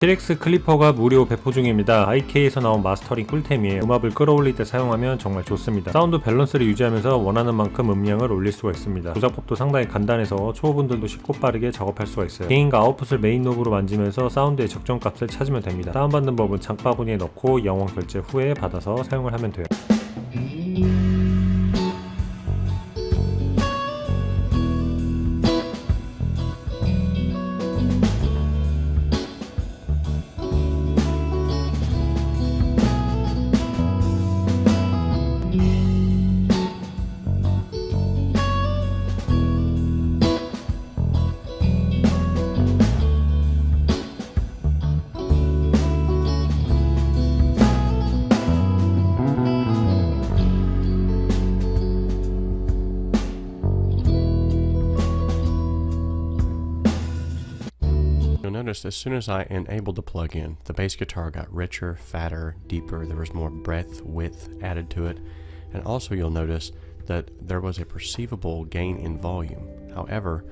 TRX 클리퍼가 무료 배포 중입니다. IK에서 나온 마스터링 꿀템이에요. 음압을 끌어올릴 때 사용하면 정말 좋습니다. 사운드 밸런스를 유지하면서 원하는 만큼 음량을 올릴 수가 있습니다. 조작법도 상당히 간단해서 초보분들도 쉽고 빠르게 작업할 수가 있어요. 게인과 아웃풋을 메인 노브로 만지면서 사운드의 적정값을 찾으면 됩니다. 다운받는 법은 장바구니에 넣고 영원 결제 후에 받아서 사용을 하면 돼요. You'll notice as soon as I enabled the plugin, the bass guitar got richer, fatter, deeper. There was more breadth, width added to it. And also you'll notice that there was a perceivable gain in volume. However,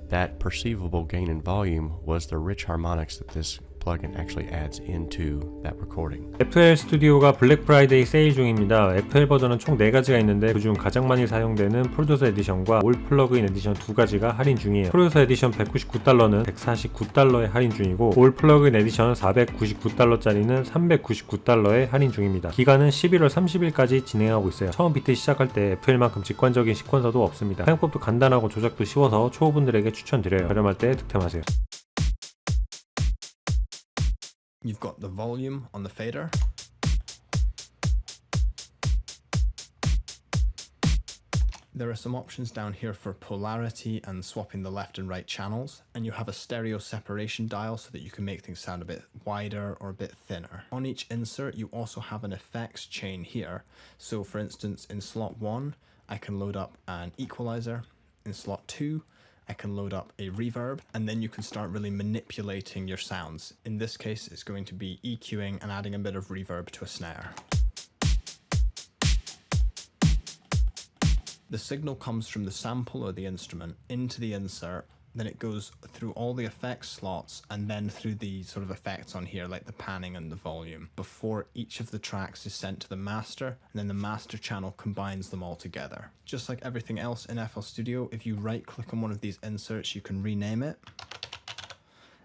that perceivable gain in volume was the rich harmonics that this plugin actually adds into that recording. FL 스튜디오가 블랙 프라이데이 세일 중입니다. FL 버전은 총 4가지가 있는데 그중 가장 많이 사용되는 프로듀서 에디션과 올 플러그인 에디션 2가지가 할인 중이에요. 프로듀서 에디션 $199는 $149에 할인 중이고 올 플러그인 에디션 $499짜리는 $399에 할인 중입니다. 기간은 11월 30일까지 진행하고 있어요. 처음 비트 시작할 때 FL만큼 직관적인 시퀀서도 없습니다. 사용법도 간단하고 조작도 쉬워서 초보분들에게 추천드려요. 저렴할 때 득템하세요. You've got the volume on the fader. There are some options down here for polarity and swapping the left and right channels, and you have a stereo separation dial so that you can make things sound a bit wider or a bit thinner. On each insert you also have an effects chain here, so for instance in slot 1 I can load up an equalizer, in slot 2 I can load up a reverb, and then you can start really manipulating your sounds. In this case, it's going to be EQing and adding a bit of reverb to a snare. The signal comes from the sample or the instrument into the insert, then it goes through all the effects slots and then through the sort of effects on here like the panning and the volume before each of the tracks is sent to the master, and then the master channel combines them all together. Just like everything else in FL Studio, if you right click on one of these inserts you can rename it,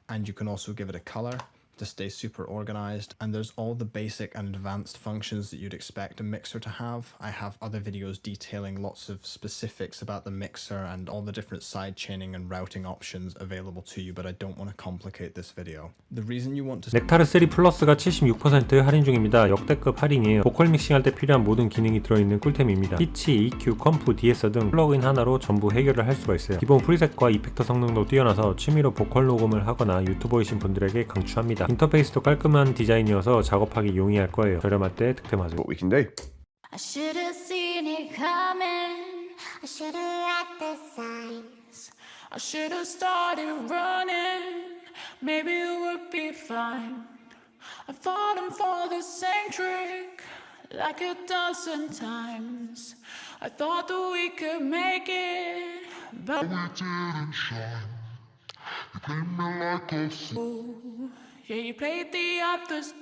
and you can also give it a color to stay super organized, and there's all the basic and advanced functions that you'd expect a mixer to have. I have other videos detailing lots of specifics about the mixer and all the different side chaining and routing options available to you, but I don't want to complicate this video. The reason you want to... 넥타르 3 플러스가 76% 할인 중입니다. 역대급 할인이에요. 보컬 믹싱할 때 필요한 모든 기능이 들어있는 꿀템입니다. 피치, EQ, 컴프, 디에서 등 플러그인 하나로 전부 해결을 할 수가 있어요. 기본 프리셋과 이펙터 성능도 뛰어나서 취미로 보컬 녹음을 하거나 유튜버이신 분들에게 강추합니다. 인터페이스도 깔끔한 디자인이어서 작업하기 용이할 거예요. 저렴할 때 득템하세요. What we can do. I should have seen it coming. I should have read the signs. I should have started running. Maybe it would be fine. I've fallen for the same trick like a dozen times. I thought that we could make it, but we didn't shine. You played me like a fool. Yeah, you played the others.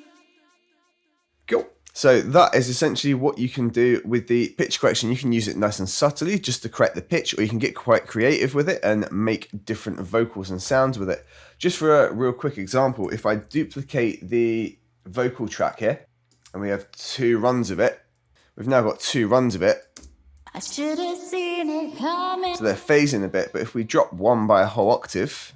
Cool. So that is essentially what you can do with the pitch correction. You can use it nice and subtly just to correct the pitch, or you can get quite creative with it and make different vocals and sounds with it. Just for a real quick example, if I duplicate the vocal track here, and we have 2 runs of it, we've now got 2 runs of it. I should have seen it coming. So they're phasing a bit, but if we drop 1 by a whole octave,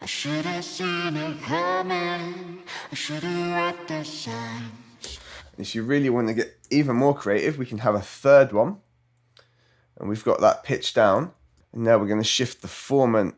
I should have seen it coming. I should have read the signs. if you really want to get even more creative, we can have a 3rd one, and we've got that pitch down, and now we're going to shift the formant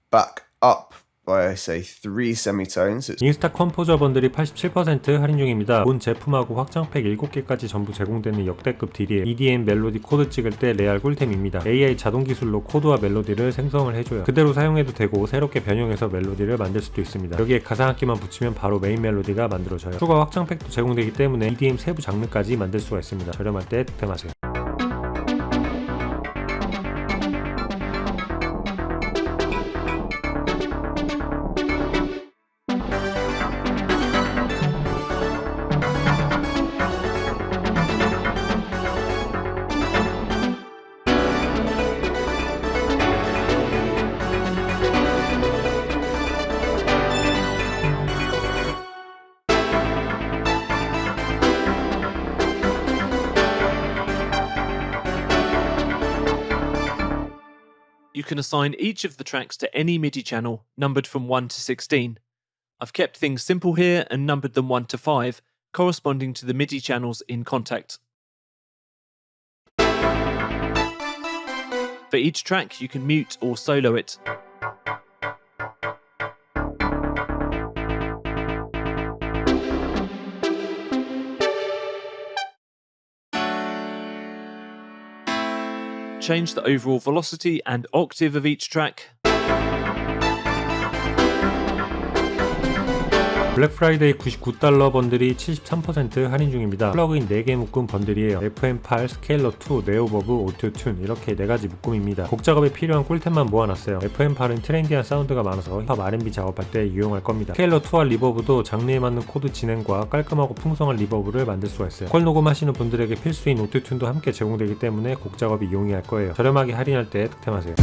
back up by say 3 semitones. 인스타컴포저 번들이 87% 할인 중입니다. 본 제품하고 확장팩 7개까지 전부 제공되는 역대급 딜이에요. EDM 멜로디 코드 찍을 때 레알 꿀템입니다. AI 자동 기술로 코드와 멜로디를 생성을 해줘요. 그대로 사용해도 되고 새롭게 변형해서 멜로디를 만들 수도 있습니다. 여기에 가사 한 개만 붙이면 바로 메인 멜로디가 만들어져요. 추가 확장팩도 제공되기 때문에 EDM 세부 장르까지 만들 수가 있습니다. 저렴할 때 득템하세요. can assign each of the tracks to any MIDI channel numbered from 1 to 16. I've kept things simple here and numbered them 1 to 5, corresponding to the MIDI channels in Contact. For each track, you can mute or solo it. Change the overall velocity and octave of each track. 블랙 프라이데이 99달러 번들이 73% 할인 중입니다. 플러그인 4개 묶음 번들이에요. FM8, 스케일러2, 네오버브, 오토튠 이렇게 4가지 묶음입니다. 곡 작업에 필요한 꿀템만 모아놨어요. FM8은 트렌디한 사운드가 많아서 힙합 R&B 작업할 때 유용할 겁니다. 스케일러2와 리버브도 장르에 맞는 코드 진행과 깔끔하고 풍성한 리버브를 만들 수가 있어요. 보컬 녹음하시는 분들에게 필수인 오토튠도 함께 제공되기 때문에 곡 작업이 용이할 거예요. 저렴하게 할인할 때 득템하세요.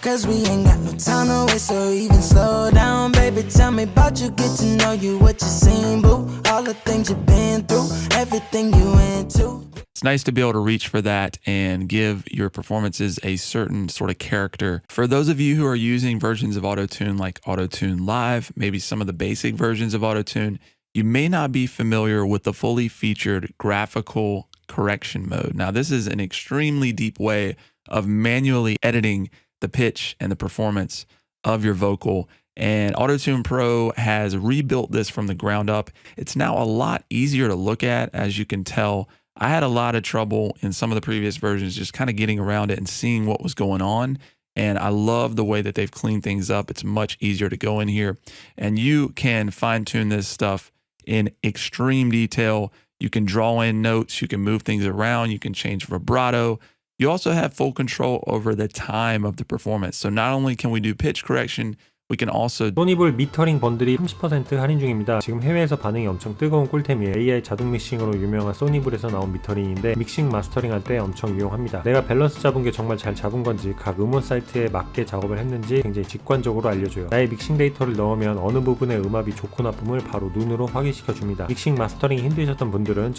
Cause we ain't got no time to waste or even slow down. Baby, tell me about you, get to know you, what you seen, boo. All the things you've been through, everything you into. It's nice to be able to reach for that and give your performances a certain sort of character. For those of you who are using versions of Auto-Tune like Auto-Tune Live, maybe some of the basic versions of Auto-Tune, you may not be familiar with the fully featured graphical correction mode. Now, this is an extremely deep way of manually editing the pitch and the performance of your vocal. And Auto-Tune Pro has rebuilt this from the ground up. It's now a lot easier to look at, as you can tell. I had a lot of trouble in some of the previous versions just kind of getting around it and seeing what was going on. And I love the way that they've cleaned things up. It's much easier to go in here. And you can fine-tune this stuff in extreme detail. You can draw in notes. You can move things around. You can change vibrato. You also have full control over the time of the performance. So not only can we do pitch correction, we can also 소니블 미터링 번들이 30% 할인 중입니다. 지금 해외에서 반응이 엄청 뜨거운 꿀템이에요. AI 자동 믹싱으로 유명한 소니블에서 나온 미터링인데 믹싱 마스터링 할 때 엄청 유용합니다. 내가 밸런스 잡은 게 정말 잘 잡은 건지 각 음원 사이트에 맞게 작업을 했는지 굉장히 직관적으로 알려줘요. 나의 믹싱 데이터를 넣으면 어느 부분의 음압이 좋고 나쁨을 바로 눈으로 확인시켜 줍니다. 믹싱 마스터링이 힘드셨던 분들은